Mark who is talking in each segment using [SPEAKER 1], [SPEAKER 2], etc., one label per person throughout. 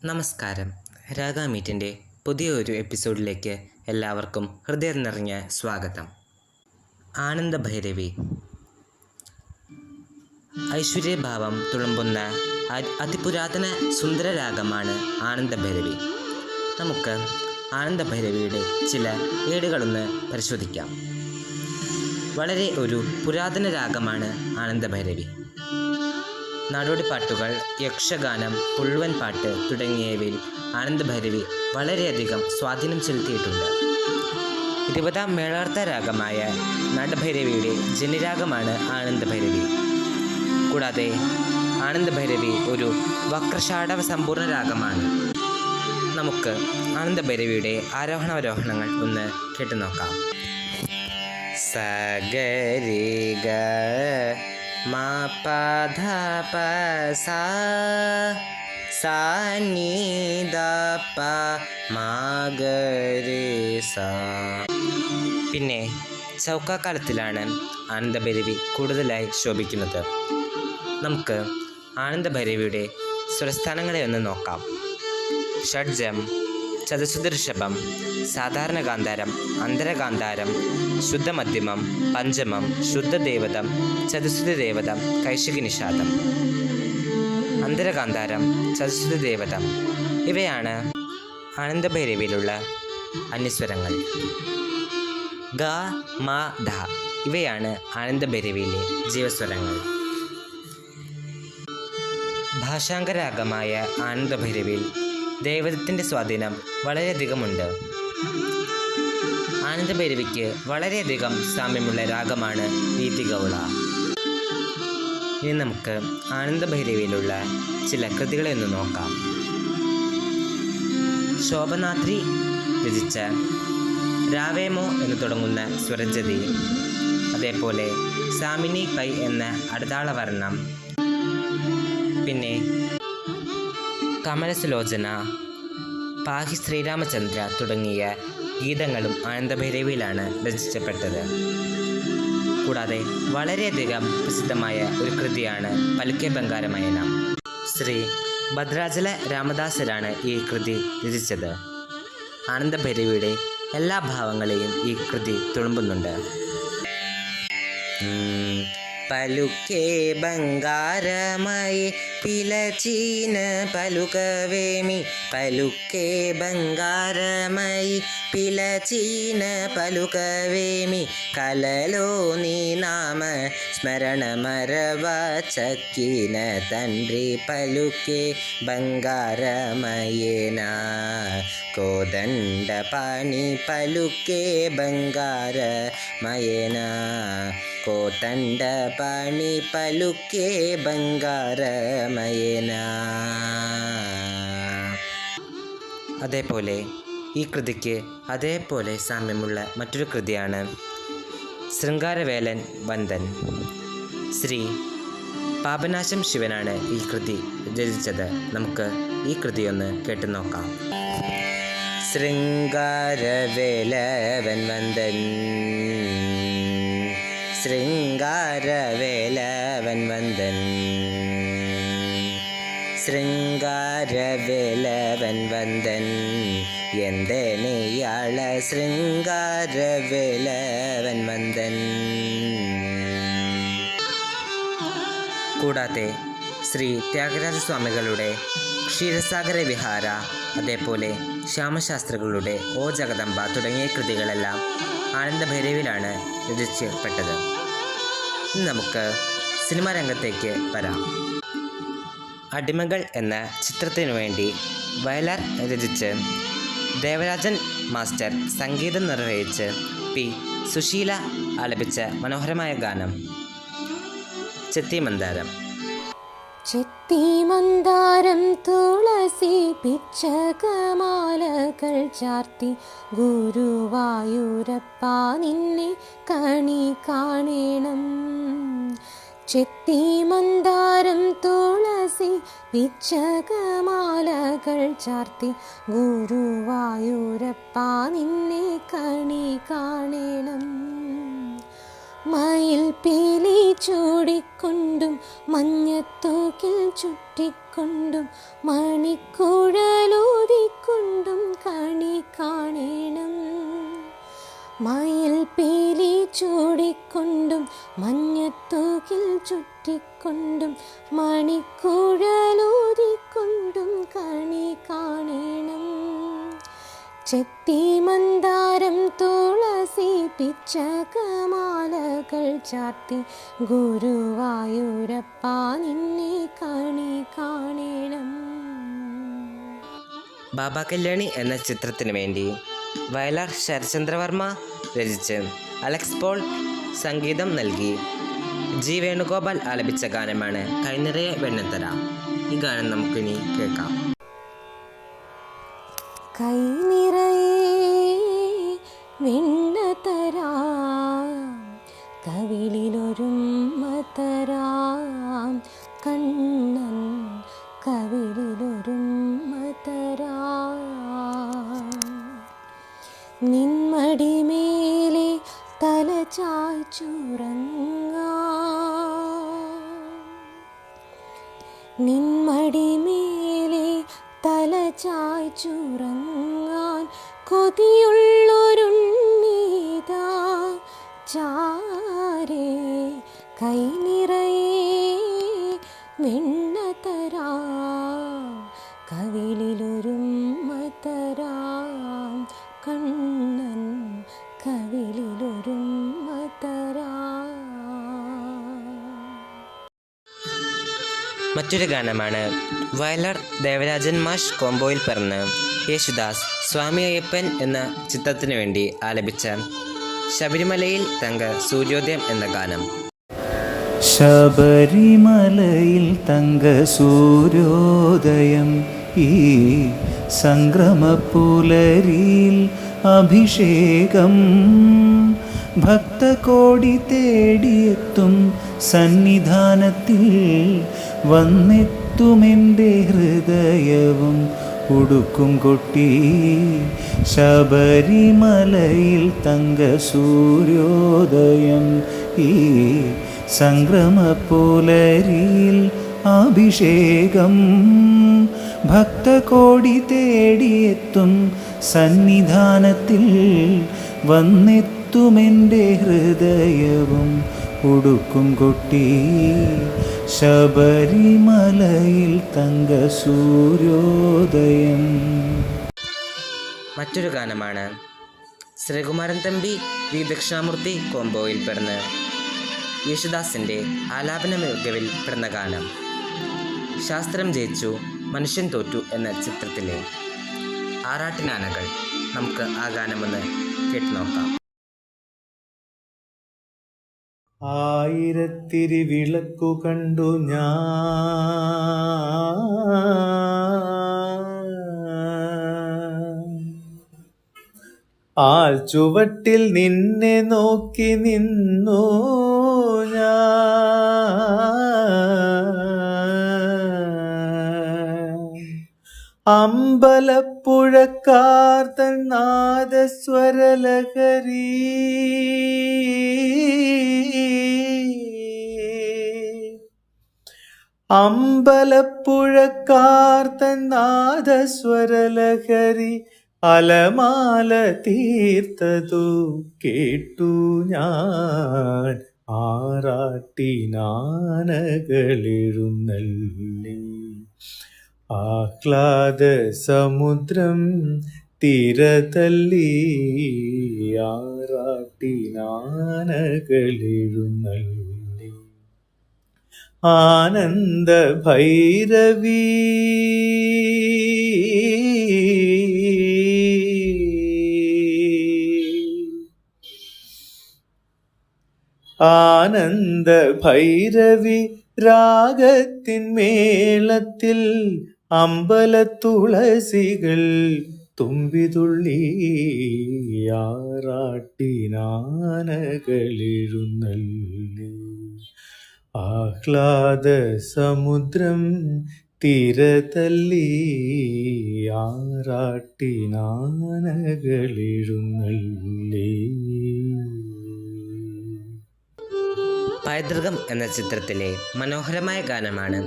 [SPEAKER 1] നമസ്കാരം. രാഗ മീറ്റിൻ്റെ പുതിയൊരു എപ്പിസോഡിലേക്ക് എല്ലാവർക്കും ഹൃദയം നിറഞ്ഞ സ്വാഗതം. ആനന്ദഭൈരവി. ഐശ്വര്യഭാവം തുളുമ്പുന്ന അതിപുരാതന സുന്ദര രാഗമാണ് ആനന്ദഭൈരവി. നമുക്ക് ആനന്ദഭൈരവിയുടെ ചില ഏടുകളൊന്ന് പരിശോധിക്കാം. വളരെ ഒരു പുരാതന രാഗമാണ് ആനന്ദഭൈരവി. നാടോടിപ്പാട്ടുകൾ, യക്ഷഗാനം, പുള്ളുവൻ പാട്ട് തുടങ്ങിയവയിൽ ആനന്ദഭൈരവി വളരെയധികം സ്വാധീനം ചെലുത്തിയിട്ടുണ്ട്. 20ാം മേളാർത്ത രാഗമായ നാടഭൈരവിയുടെ ജന്യരാഗമാണ് ആനന്ദഭൈരവി. കൂടാതെ ആനന്ദഭൈരവി ഒരു വക്രഷാഡവ സമ്പൂർണ്ണ രാഗമാണ്. നമുക്ക് ആനന്ദഭൈരവിയുടെ ആരോഹണാവരോഹണങ്ങൾ ഒന്ന് കേട്ടുനോക്കാം. സഗരിഗ മാ പ ധ പ സ സ നി ധ പ മ ഗ രി സ. പിന്നെ ചൗക്കാക്കാലത്തിലാണ് ആനന്ദഭൈരവി കൂടുതലായി ശോഭിക്കുന്നത്. നമുക്ക് ആനന്ദഭൈരവിയുടെ സ്വരസ്ഥാനങ്ങളെ ഒന്ന് നോക്കാം. ഷഡ്ജം, ചതുശ്രുത ഋഷഭം, സാധാരണ ഗാന്ധാരം, അന്തരഗാന്ധാരം, ശുദ്ധമധ്യമം, പഞ്ചമം, ശുദ്ധദേവതം, ചതുശ്രുത ദേവതം, കൈശികി നിഷാദം. അന്തരഗാന്ധാരം, ചതുശ്രുത ദേവതം ഇവയാണ് ആനന്ദഭൈരവിയിലുള്ള അന്യസ്വരങ്ങൾ. ഗ, മ, ധ ഇവയാണ് ആനന്ദഭൈരവിയിലെ ജീവസ്വരങ്ങൾ. ഭാഷാംഗരാഗമായ ആനന്ദഭൈരവിയിൽ ദൈവത്തിൻ്റെ സ്വാധീനം വളരെയധികമുണ്ട്. ആനന്ദഭൈരവിക്ക് വളരെയധികം സാമ്യമുള്ള രാഗമാണ് വീതിഗൗള. ഇനി നമുക്ക് ആനന്ദഭൈരവിയിലുള്ള ചില കൃതികളെ ഒന്ന് നോക്കാം. ശോഭനാദ്രി രചിച്ച രാവേമോ എന്ന് തുടങ്ങുന്ന സ്വരജതി, അതേപോലെ സാമിനി പൈ എന്ന അടതാളവർണം, പിന്നെ കമലസുലോചന, പാഹി ശ്രീരാമചന്ദ്ര തുടങ്ങിയ ഗീതങ്ങളും ആനന്ദഭൈരവിയിലാണ് രചിക്കപ്പെട്ടത്. കൂടാതെ വളരെയധികം പ്രസിദ്ധമായ ഒരു കൃതിയാണ് പലുക്കെ ബംഗാരമയന. ശ്രീ ഭദ്രാചല രാമദാസരാണ് ഈ കൃതി രചിച്ചത്. ആനന്ദഭൈരവിയുടെ എല്ലാ ഭാവങ്ങളെയും ഈ കൃതി തുളുമ്പുന്നുണ്ട്. പലുക്കെ ബംഗാരമയി പിലചീന പലുകവേമി, പലുക്കെ ബംഗാരമയി പിലചീന പലുകവേമി, കലലോ നീ നാമ സ്മരണ മരവ ചക്കിന തൻറി പലുക്കെ ബംഗാരമയേന, കോദണ്ഡ പാണി പലുക്കെ ബംഗാരമയേന, കോതണ്ഡ പാണി പലുക്കെ ബംഗാരമയേന. അതേപോലെ ഈ കൃതിക്ക് അതേപോലെ സാമ്യമുള്ള മറ്റൊരു കൃതിയാണ് ശൃംഗാരവേലൻ വന്ദൻ. ശ്രീ പാപനാശം ശിവനാണ് ഈ കൃതി രചിച്ചത്. നമുക്ക് ഈ കൃതി ഒന്ന് കേട്ടു നോക്കാം. ശൃംഗാരവേലവൻ വന്ദൻ, ശൃംഗാരവേലവൻ വന്ദൻ, ശൃംഗാരവേലവൻ വന്ദൻ, എന്തെനിയാള ശൃംഗാരവേലവൻ വന്ദൻ. കൂടാതെ ശ്രീ ത്യാഗരാജസ്വാമികളുടെ ക്ഷീരസാഗര വിഹാര, അതേപോലെ ശ്യാമശാസ്ത്രികളുടെ ഓ ജഗദംബ തുടങ്ങിയ കൃതികളെല്ലാം ആനന്ദഭൈരവിയിലാണ് രചിക്കപ്പെട്ടത്. ഇനി നമുക്ക് സിനിമാ രംഗത്തേക്ക് വരാം. അടിമകൾ എന്ന ചിത്രത്തിനു വേണ്ടി വയലാർ രചിച്ച് ദേവരാജൻ മാസ്റ്റർ സംഗീതം നിർവഹിച്ച് പി സുശീല ആലപിച്ച മനോഹരമായ ഗാനം ചെത്തിമന്ദാരം.
[SPEAKER 2] ചെത്തിമന്ദാരം തുളസി പിച്ചകമാലകൾ ചാർത്തി, ഗുരുവായൂരപ്പ നിന്നെ കണി കാണണം. ചെത്തിമന്ദാരം തുളസി പിച്ചകമാലകൾ ചാർത്തി, ഗുരുവായൂരപ്പ നിന്നെ കണി കാണണം. മയിൽ പീലി ചൂടിക്കൊണ്ടും മഞ്ഞത്തോക്കിൽ ചുറ്റിക്കൊണ്ടും മണിക്കുഴൽ ചാറ്റിക്കൊണ്ടും മണിക്കുഴലൂതിക്കൊണ്ടും കണി കാണണം. ചെത്തി മന്ദാരം തുളസി പിച്ചകമാലകൾ ചാർത്തി ഗുരുവായൂരപ്പ നിന്നെ കണി കാണണം.
[SPEAKER 1] ബാബ കല്യാണി എന്ന ചിത്രത്തിനു വേണ്ടി വയലാർ ശരചന്ദ്രവർമ്മ രചിച്ച് അലക്സ് പോൾ സംഗീതം നൽകി ജി വേണുഗോപാൽ ആലപിച്ച ഗാനമാണ് കൈനിറയെ വെണ്ണത്തര. ഈ ഗാനം നമുക്കിനി കേൾക്കാം.
[SPEAKER 2] കൈനിറയെ വെണ്ണതരാം കവിളിലൊരുമ്മ തരാം കണ്ണൻ കവിളിലൊരുമ്മ തരാം. നിന്മടിമേലെ തല ചായ്ച്ചുറങ്ങാം. നിന്മടിമേലെ തല ചായ്ച്ചുറങ്ങാൻ കൊതിയുള്ളൊരുണ്ണീതാ ചാരേ. കൈനിറയെ വെണ്ണ തരാം കവിളിലൊരുമ്മ തരാം കണ്ണൻ കവിളിലൊരുമ്മ തരാം.
[SPEAKER 1] മറ്റൊരു ഗാനമാണ് വയലാർ ദേവരാജൻ മാഷ് കോംബോയിൽ പിറന്ന് യേശുദാസ് സ്വാമി അയ്യപ്പൻ എന്ന ചിത്രത്തിനു വേണ്ടി ആലപിച്ച ശബരിമലയിൽ തങ്ക സൂര്യോദയം എന്ന ഗാനം.
[SPEAKER 3] ശബരിമലയിൽ തങ്ക സൂര്യോദയം ഈ സംക്രമപ്പുലരിയിൽ അഭിഷേകം ഭക്തകോടി തേടിയെത്തും സന്നിധാനത്തിൽ വന്നെത്തുമെൻ്റെ ഹൃദയവും ഉടുക്കും കൊട്ടി. ശബരിമലയിൽ തങ്ക സൂര്യോദയം ഈ സംക്രമപ്പുലരിയിൽ അഭിഷേകം ഭക്തകോടി തേടിയെത്തും സന്നിധാനത്തിൽ വന്നെത്തുമെൻ്റെ ഹൃദയവും ഉടുക്കും കൊട്ടി. ശബരിമലയിൽ തങ്ക സൂര്യോദയം.
[SPEAKER 1] മറ്റൊരു ഗാനമാണ് ശ്രീകുമാരൻ തമ്പി വി ദക്ഷിണാമൂർത്തി കോംബോയിൽ പിറന്ന് യേശുദാസിൻ്റെ ആലാപന മികവിൽ പിറന്ന ഗാനം. ശാസ്ത്രം ജയിച്ചു മനുഷ്യൻ തോറ്റു എന്ന ചിത്രത്തിലെ ആറാട്ടിനാനകൾ. നമുക്ക് ആ ഗാനമൊന്ന് കേട്ടു നോക്കാം.
[SPEAKER 3] ആയിരത്തിരി വിളക്കു കണ്ടു ഞാൻ ആൽ ചുവട്ടിൽ നിന്നെ നോക്കി നിന്നു ഞാൻ. അമ്പലപ്പുഴക്കാർ തൻ നാദസ്വരലഹരി അമ്പലപ്പുഴക്കാർ തൻ നാദസ്വരലഹരി അലമാല തീർത്തതു കേട്ടു ഞാൻ. ആറാട്ടിനാനകളെഴുന്നള്ളി ആഹ്ലാദ സമുദ്രം തിരതല്ലി. ആറാട്ടിനാനകളെഴുന്നള്ളി ആനന്ദ ഭൈരവി ആനന്ദ ഭൈരവി രാഗത്തിൻ മേളത്തിൽ അമ്പലത്തുളസികൾ തുമ്പിതുള്ളി. ആറാട്ടിനാനകളെഴുന്നള്ളി ആഹ്ലാദ സമുദ്രം തിരതല്ലി. ആറാട്ടിനാനകളെഴുന്നള്ളി.
[SPEAKER 1] പൈതൃകം എന്ന ചിത്രത്തിലെ മനോഹരമായ ഗാനമാണ്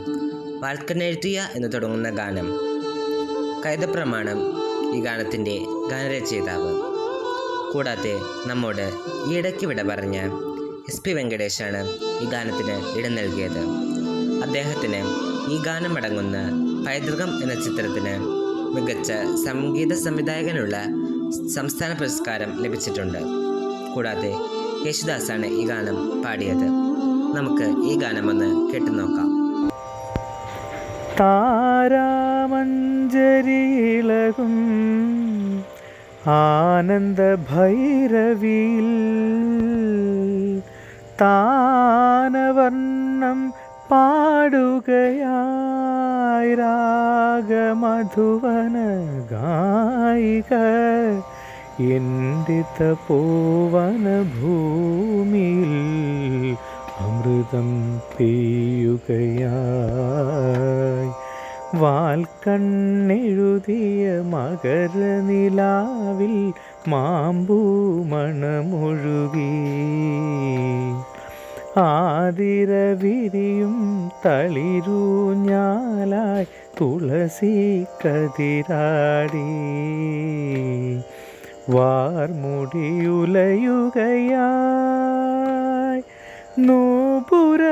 [SPEAKER 1] വാൽക്കനെഴുതിയ എന്ന് തുടങ്ങുന്ന ഗാനം. കൈതപ്രമാണ് ഈ ഗാനത്തിൻ്റെ ഗാനരചയിതാവ്. കൂടാതെ നമ്മോട് ഈയിടയ്ക്ക് വിട പറഞ്ഞ SP വെങ്കടേഷാണ് ഈ ഗാനത്തിന് ഇടം നൽകിയത്. അദ്ദേഹത്തിന് ഈ ഗാനം അടങ്ങുന്ന പൈതൃകം എന്ന ചിത്രത്തിന് മികച്ച സംഗീത സംവിധായകനുള്ള സംസ്ഥാന പുരസ്കാരം ലഭിച്ചിട്ടുണ്ട്. കൂടാതെ യേശുദാസാണ് ഈ ഗാനം പാടിയത്. നമുക്ക് ഈ ഗാനം ഒന്ന് കേട്ടു നോക്കാം.
[SPEAKER 3] താരാമഞ്ജരിയിളകും ആനന്ദ ഭൈരവിയിൽ താനവർണ്ണം പാടുകയായി രാഗമധുവന ഗായിക എൻ്റെ തപോവന ഭൂമിയിൽ അമൃതം പെയ്യുകയായി വാൽക്കണ്ണെഴുതിയ മകരനിലാവിൽ മാമ്പൂ മണമൊഴുകി ആതിരവിരിയും തളിരൂഞ്ഞാലായി തുളസി കതിരാടി വാർമുടിയുലയുകയായി നൂപുരമുണരുകയായി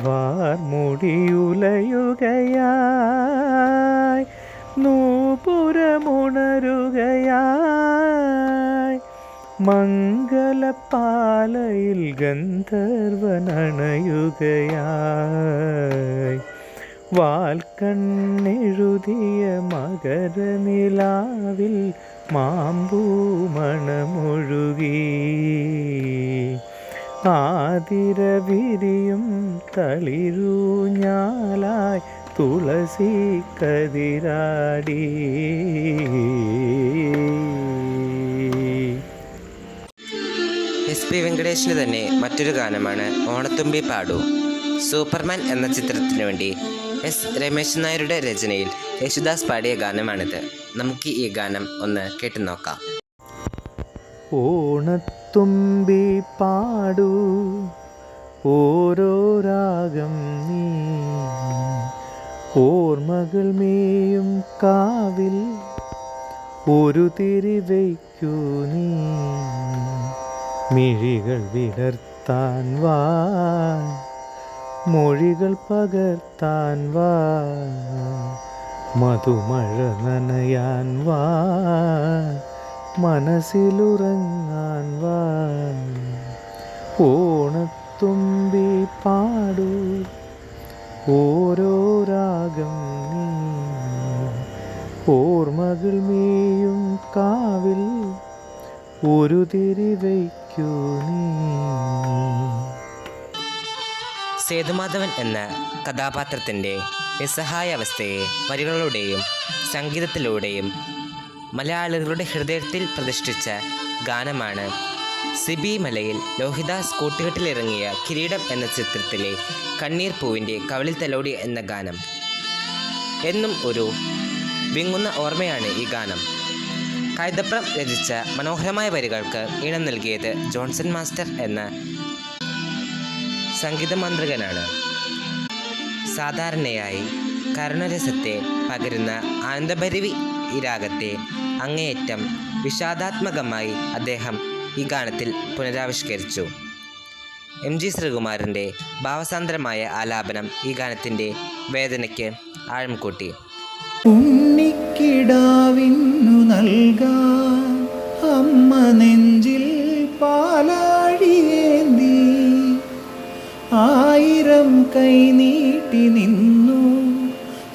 [SPEAKER 3] വാർമുടിയുലയുകയായി നൂപുരമുണരുകയായി മംഗലപ്പാലയിൽ ഗന്ധർവനണയുകയായി വാൽക്കണ്ണെഴുതിയ മകരനിലാവിൽ മാമ്പൂ മണമൊഴുകി ആതിരവിരിയും തളിരൂഞ്ഞാലായി തുളസി കതിരാടി.
[SPEAKER 1] SP വെങ്കടേഷിന് തന്നെ മറ്റൊരു ഗാനമാണ് ഓണത്തുമ്പി പാടൂ. സൂപ്പർമാൻ എന്ന ചിത്രത്തിനു വേണ്ടി S രമേശൻ നായരുടെ രചനയിൽ യേശുദാസ് പാടിയ ഗാനമാണിത്. നമുക്ക് ഈ ഗാനം ഒന്ന് കേട്ടു നോക്കാം.
[SPEAKER 3] ഓണത്തുമ്പി പാടൂ ഓരോ രാഗം നീ ഓർമ്മകൾ മേയും കാവിൽ ഒരു തിരി വയ്ക്കൂ നീ മിഴികൾ വിടർത്താൻ വാ മൊഴികൾ പകർത്താൻ വാ മധുമഴ നനയാൻ വാ മനസ്സിലുറങ്ങാൻ വാ ഓണത്തുമ്പി പാടൂ ഓരോ രാഗം നീ ഓർമ്മകൾ മേയും കാവിൽ ഒരു തിരി വയ്ക്കൂ നീ.
[SPEAKER 1] സേതുമാധവൻ എന്ന കഥാപാത്രത്തിൻ്റെ നിസ്സഹായാവസ്ഥയെ വരികളിലൂടെയും സംഗീതത്തിലൂടെയും മലയാളികളുടെ ഹൃദയത്തിൽ പ്രതിഷ്ഠിച്ച ഗാനമാണ് സിബി മലയിൽ ലോഹിദാസ് കൂട്ടുകെട്ടിലിറങ്ങിയ കിരീടം എന്ന ചിത്രത്തിലെ കണ്ണീർ പൂവിൻ്റെ കവിളിൽ തലോടി എന്ന ഗാനം. എന്നും ഒരു വിങ്ങുന്ന ഓർമ്മയാണ് ഈ ഗാനം. കൈതപ്രം രചിച്ച മനോഹരമായ വരികൾക്ക് ഈണം നൽകിയത് ജോൺസൺ മാസ്റ്റർ എന്ന സംഗീതമാന്ത്രികനാണ്. സാധാരണയായി കരുണരസത്തെ പകരുന്ന ആനന്ദഭരിവി ഈ രാഗത്തെ അങ്ങേയറ്റം വിഷാദാത്മകമായി അദ്ദേഹം ഈ ഗാനത്തിൽ പുനരാവിഷ്കരിച്ചു. MG ശ്രീകുമാറിൻ്റെ ഭാവസാന്ദ്രമായ ആലാപനം ഈ ഗാനത്തിൻ്റെ വേദനയ്ക്ക് ആഴം കൂട്ടി.
[SPEAKER 4] ഉണ്ണിക്കിടാവിന്നു നൽകാൻ അമ്മ നെഞ്ചിൽ പാലാഴിയേന്തി ആയിരം കൈ നീട്ടി നിന്നു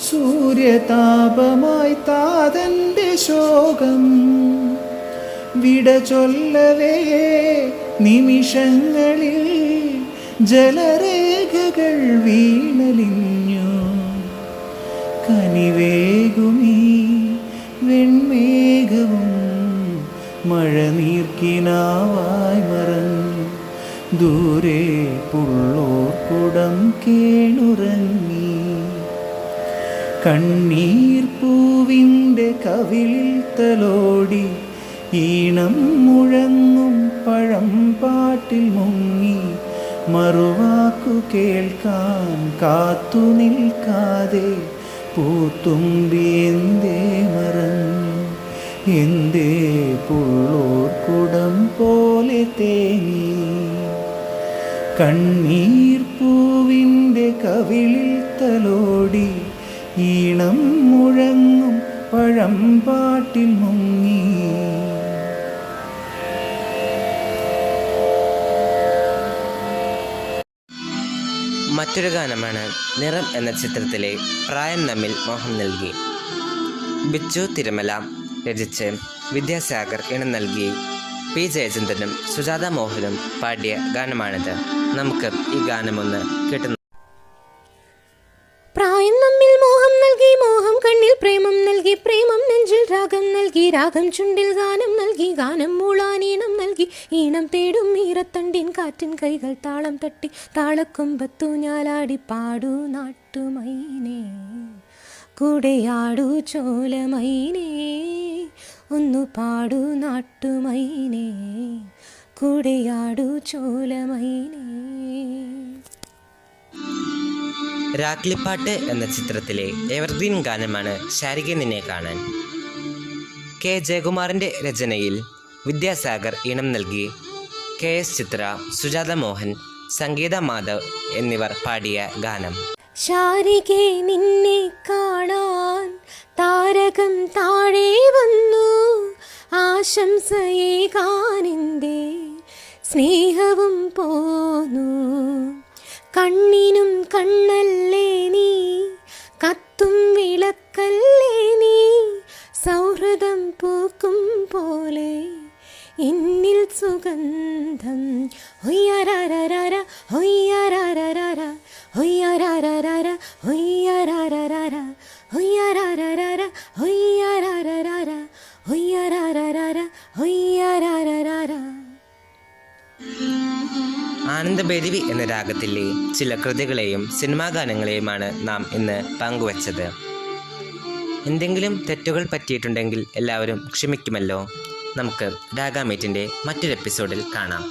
[SPEAKER 4] സൂര്യതാപമായി താതൻ്റെ ശോകം വിട ചൊല്ലവേ നിമിഷങ്ങളിൽ ജലരേഖകൾ വീണലിഞ്ഞു കനിവേകുമീ വെൺമേഘവും മഴനീർക്കിനാവായി മറഞ്ഞു ദൂരെ പുള്ളോർക്കുടം കേണുറങ്ങി കണ്ണീർ പൂവിൻ്റെ കവിളിൽ തലോടി ഈണം മുഴങ്ങും പഴം പാട്ടിൽ മുങ്ങി മറുവാക്കു കേൾക്കാൻ കാത്തു നിൽക്കാതെ പൂത്തുമ്പി എന്തേ മറഞ്ഞു എന്തേ പുള്ളൂർ കുടം പോലെ തേങ്ങി കണ്ണീർ പൂവിൻ്റെ കവിളിൽ തലോടി ഈണം മുഴങ്ങും പഴംപാട്ടിൽ മുങ്ങി.
[SPEAKER 1] മറ്റൊരു ഗാനമാണ് നിറം എന്ന ചിത്രത്തിലെ പ്രായം നമ്മിൽ മോഹം നൽകി. ബിച്ചു തിരുമല രചിച്ച് വിദ്യാസാഗർ ഇണം നൽകി പി ജയചന്ദ്രനും സുജാത മോഹനും പാടിയ ഗാനമാണിത്. നമുക്ക് ഈ ഗാനമൊന്ന് കേട്ടു.
[SPEAKER 2] പ്രായം നമ്മിൽ മോഹം നൽകി, മോഹം കണ്ണിൽ പ്രേമം നൽകി, പ്രേമം നെഞ്ചിൽ രാഗം നൽകി, രാഗം ചുണ്ടിൽ ഗാനം നൽകി, ഗാനം മൂളാൻ ഈണം നൽകി, ഈണം തേടും ഈറത്തണ്ടിൻ കാറ്റിൻ കൈകൾ താളം തട്ടി, താളക്കൊമ്പത്തു ഞാലാടി പാടൂ നാട്ടുമൈനേ, കൂടെയാടൂ ചോലമൈനേ, ഒന്നു പാടൂ നാട്ടുമൈനേ, കൂടെയാടൂ ചോലമൈനേ.
[SPEAKER 1] രാക്ലിപ്പാട്ട് എന്ന ചിത്രത്തിലെ എവർഗ്രീൻ ഗാനമാണ് ശാരികെ നിന്നെ കാണാൻ. കെ ജയകുമാറിൻ്റെ രചനയിൽ വിദ്യാസാഗർ ഈണം നൽകി KS ചിത്ര, സുജാത മോഹൻ, സംഗീത മാധവ് എന്നിവർ പാടിയ ഗാനം.
[SPEAKER 2] ശാരികെ നിന്നെ കാണാൻ താരകം താഴെ വന്നു, ആശംസയേകാനെന്തേ സ്നേഹവും പോന്നു, കണ്ണിനും കണ്ണല്ലേ നീ, കത്തും വിളക്കല്ലേ നീ, സൗഹൃദം പൂക്കും പോലെ എന്നിൽ സുഗന്ധം. ഹൊയ്യരാരരാര ഹൊയ്യരാരരാര ഹൊയ്യരാരരാര ഹൊയ്യരാരരാര ഹൊയ്യരാരരാര ഹൊയ്യരാരരാര ഹൊയ്യരാരരാര ഹൊയ്യരാരരാര.
[SPEAKER 1] ആനന്ദഭൈരവി എന്ന രാഗത്തിലെ ചില കൃതികളെയും സിനിമാ ഗാനങ്ങളെയുമാണ് നാം ഇന്ന് പങ്കുവച്ചത്. എന്തെങ്കിലും തെറ്റുകൾ പറ്റിയിട്ടുണ്ടെങ്കിൽ എല്ലാവരും ക്ഷമിക്കുമല്ലോ. നമുക്ക് രാഗാമീറ്റിൻ്റെ മറ്റൊരു എപ്പിസോഡിൽ കാണാം.